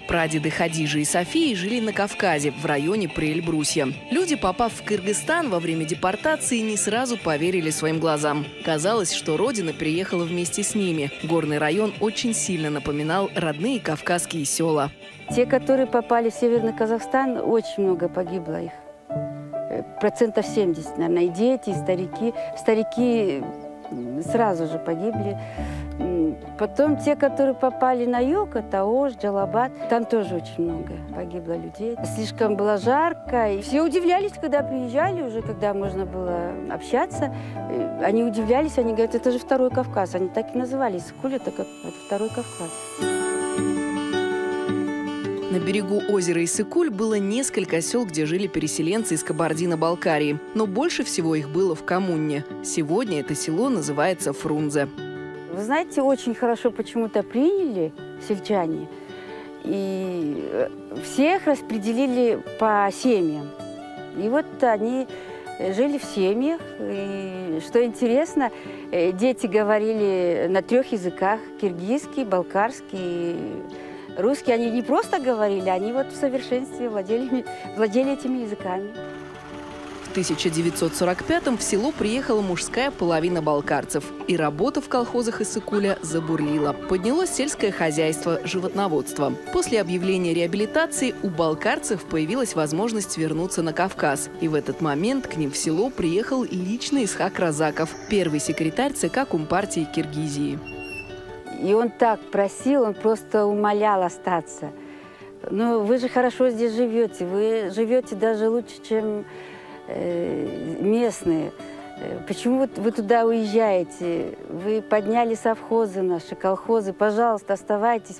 Прадеды Хадижи и Софии жили на Кавказе, в районе Приэльбрусья. Люди, попав в Кыргызстан во время депортации, не сразу поверили своим глазам. Казалось, что родина переехала вместе с ними. Горный район очень сильно напоминал родные кавказские села. Те, которые попали в Северный Казахстан, очень много погибло их. 70%, наверное, и дети, и старики. Старики сразу же погибли. Потом те, которые попали на юг, это Ош, Джалабад, там тоже очень много погибло людей. Слишком было жарко, и все удивлялись, когда приезжали уже, когда можно было общаться. Они удивлялись, они говорят, это же второй Кавказ. Они так и назывались, Иссык-Куль, это как второй Кавказ. На берегу озера Иссык-Куль было несколько сел, где жили переселенцы из Кабардино-Балкарии. Но больше всего их было в коммуне. Сегодня это село называется Фрунзе. Вы знаете, очень хорошо почему-то приняли сельчане. И всех распределили по семьям. И вот они жили в семьях. И, что интересно, дети говорили на 3 языках. Киргизский, балкарский, русский. Они не просто говорили, они вот в совершенстве владели этими языками. В 1945-м в село приехала мужская половина балкарцев. И работа в колхозах Иссык-Куля забурлила. Поднялось сельское хозяйство, животноводство. После объявления реабилитации у балкарцев появилась возможность вернуться на Кавказ. И в этот момент к ним в село приехал лично Исхак Разаков, первый секретарь ЦК Компартии Киргизии. И он так просил, он просто умолял остаться. Ну, вы же хорошо здесь живете, вы живете даже лучше, чем местные. Почему вы туда уезжаете? Вы подняли совхозы наши, колхозы. Пожалуйста, оставайтесь.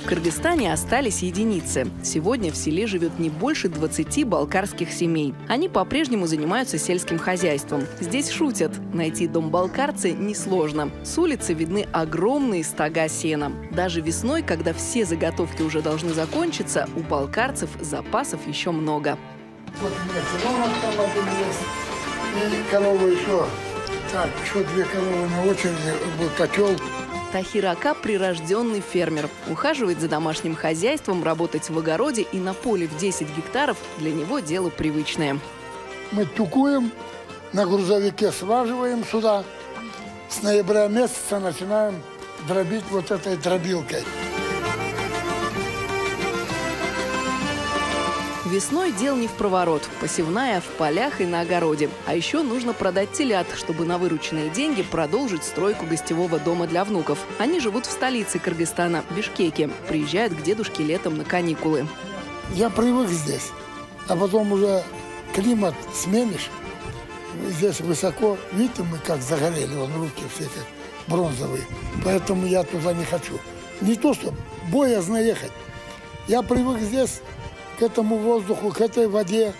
В Кыргызстане остались единицы. Сегодня в селе живет не больше 20 балкарских семей. Они по-прежнему занимаются сельским хозяйством. Здесь шутят. Найти дом балкарца несложно. С улицы видны огромные стога сена. Даже весной, когда все заготовки уже должны закончиться, у балкарцев запасов еще много. Вот у меня теленок там один есть. И коровы еще. Так, еще 2 коровы на очереди. Был котел. Тахир Ака – прирожденный фермер. Ухаживает за домашним хозяйством, работать в огороде и на поле в 10 гектаров – для него дело привычное. Мы тюкуем, на грузовике сваживаем сюда. С ноября месяца начинаем дробить вот этой дробилкой. Весной дел не в проворот. Посевная в полях и на огороде. А еще нужно продать телят, чтобы на вырученные деньги продолжить стройку гостевого дома для внуков. Они живут в столице Кыргызстана, Бишкеке. Приезжают к дедушке летом на каникулы. Я привык здесь, а потом уже климат сменишь. Здесь высоко. Видите, мы как загорели, вон руки все как бронзовые. Поэтому я туда не хочу. Не то, что боязно ехать. Я привык здесь к этому воздуху, к этой воде.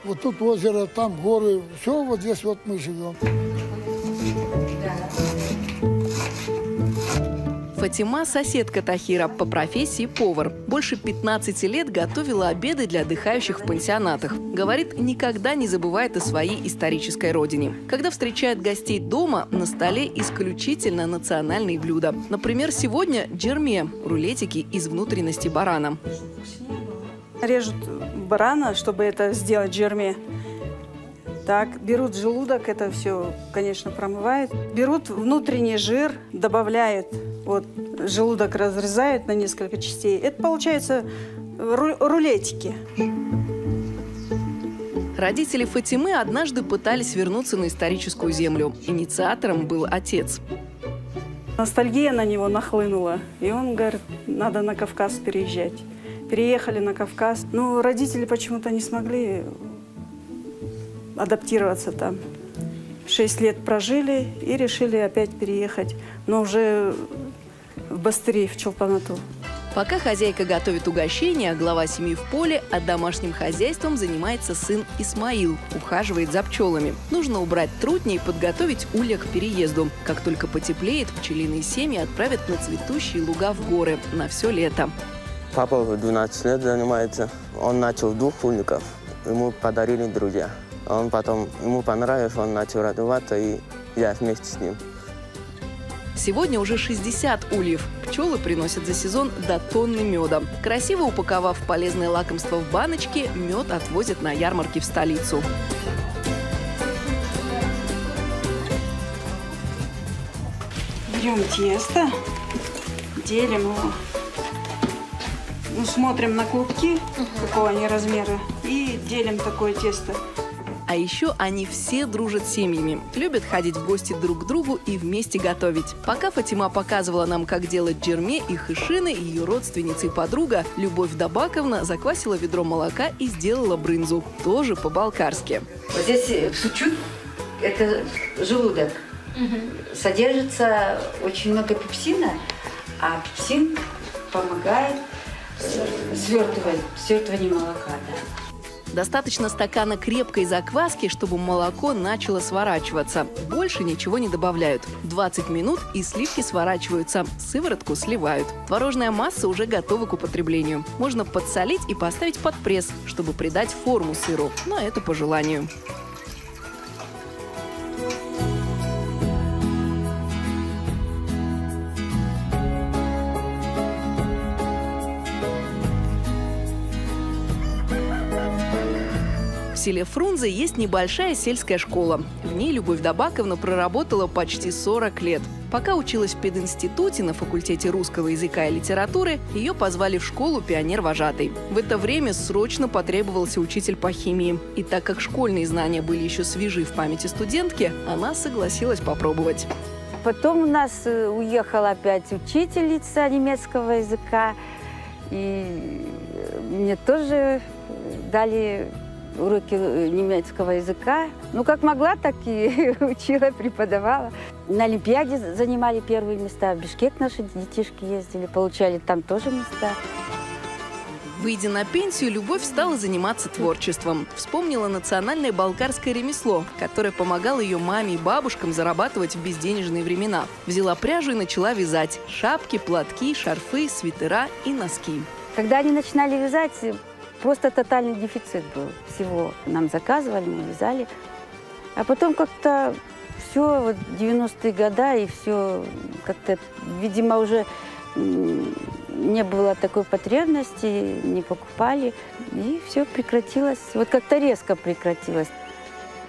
Вот тут озеро, там горы. Все, вот здесь вот мы живем. Фатима – соседка Тахира, по профессии повар. Больше 15 лет готовила обеды для отдыхающих в пансионатах. Говорит, никогда не забывает о своей исторической родине. Когда встречает гостей дома, на столе исключительно национальные блюда. Например, сегодня джерме – рулетики из внутренности барана. Режут барана, чтобы это сделать джерме. Так, берут желудок, это все, конечно, промывают. Берут внутренний жир, добавляют, вот желудок разрезают на несколько частей. Это получается рулетики. Родители Фатимы однажды пытались вернуться на историческую землю. Инициатором был отец. Ностальгия на него нахлынула, и он говорит, надо на Кавказ переезжать. Переехали на Кавказ. Но родители почему-то не смогли адаптироваться там. 6 лет прожили и решили опять переехать, но уже в Бастыри, в Чолпан-Ату. Пока хозяйка готовит угощение, глава семьи в поле, а домашним хозяйством занимается сын Исмаил, ухаживает за пчелами. Нужно убрать трутни и подготовить улья к переезду. Как только потеплеет, пчелиные семьи отправят на цветущие луга в горы на все лето. Папа в 12 лет занимается. Он начал 2 ульников. Ему подарили друзья. Ему понравилось, он начал радоваться, и я вместе с ним. Сегодня уже 60 ульев. Пчелы приносят за сезон до тонны меда. Красиво упаковав полезное лакомство в баночки, мед отвозят на ярмарки в столицу. Берем тесто, делим его. Смотрим на клубки, какого они размера, и делим такое тесто. А еще они все дружат семьями, любят ходить в гости друг к другу и вместе готовить. Пока Фатима показывала нам, как делать джерме и хышины, ее родственница и подруга Любовь Дабаковна заквасила ведро молока и сделала брынзу, тоже по-балкарски. Вот здесь сучут, это желудок. Содержится очень много пепсина, а пепсин помогает свертыванию молока. Да. Достаточно стакана крепкой закваски, чтобы молоко начало сворачиваться. Больше ничего не добавляют. 20 минут и сливки сворачиваются, сыворотку сливают. Творожная масса уже готова к употреблению. Можно подсолить и поставить под пресс, чтобы придать форму сыру, но это по желанию. В селе Фрунзе есть небольшая сельская школа. В ней Любовь Дабаковна проработала почти 40 лет. Пока училась в пединституте на факультете русского языка и литературы, ее позвали в школу пионер-вожатой. В это время срочно потребовался учитель по химии. И так как школьные знания были еще свежи в памяти студентки, она согласилась попробовать. Потом у нас уехала опять учительница немецкого языка. И мне тоже дали уроки немецкого языка. Ну, как могла, так и учила, преподавала. На Олимпиаде занимали первые места. В Бишкек наши детишки ездили, получали там тоже места. Выйдя на пенсию, Любовь стала заниматься творчеством. Вспомнила национальное балкарское ремесло, которое помогало ее маме и бабушкам зарабатывать в безденежные времена. Взяла пряжу и начала вязать шапки, платки, шарфы, свитера и носки. Когда они начинали вязать, просто тотальный дефицит был всего. Нам заказывали, мы вязали. А потом как-то все, вот 90-е годы, и все как-то, видимо, уже не было такой потребности, не покупали. И все прекратилось. Вот как-то резко прекратилось.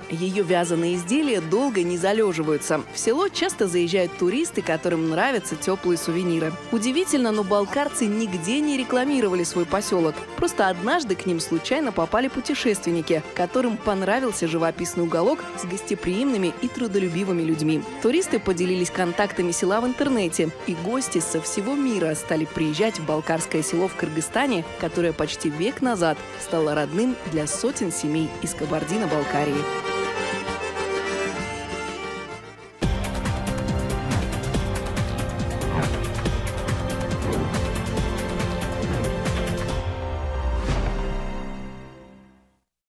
Ее вязаные изделия долго не залеживаются. В село часто заезжают туристы, которым нравятся теплые сувениры. Удивительно, но балкарцы нигде не рекламировали свой поселок. Просто однажды к ним случайно попали путешественники, которым понравился живописный уголок с гостеприимными и трудолюбивыми людьми. Туристы поделились контактами села в интернете, и гости со всего мира стали приезжать в балкарское село в Кыргызстане, которое почти век назад стало родным для сотен семей из Кабардино-Балкарии.